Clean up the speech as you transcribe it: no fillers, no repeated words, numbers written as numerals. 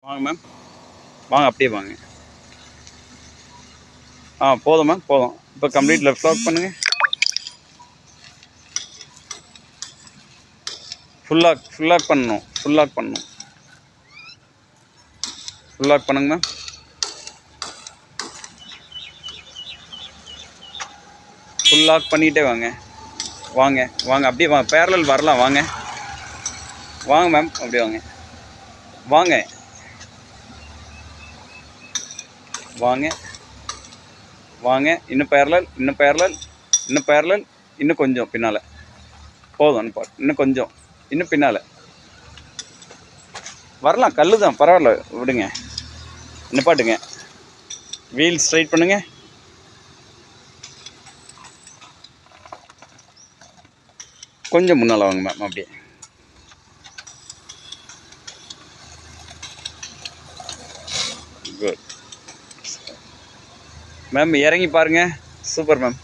வாங்க மேம். வாங்க அப்படியே வாங்க. போதும் மேம் போதும். இப்போ கம்ப்ளீட் லெஃப்ட் லாக் பண்ணுங்கள். ஃபுல் லாக் பண்ணணும். ஃபுல் லாக் பண்ணுங்க மேம். ஃபுல் லாக் பண்ணிகிட்டே வாங்க. வாங்க அப்படியே வாங்க. பேரலல் வரலாம். வாங்க மேம் அப்படியே வாங்க. இன்னும் பேரலல் இன்னும் கொஞ்சம் பின்னால். போதும். இன்னும் கொஞ்சம் இன்னும் பின்னால் வரலாம். கல் தான், பரவாயில்ல, விடுங்க. நிப்பாட்டுங்க. வீல் ஸ்ட்ரைட் பண்ணுங்க. கொஞ்சம் முன்னால் வாங்க மேம். அப்படியே குட் மேம். இறங்கி பாருங்கள். Super ma'am.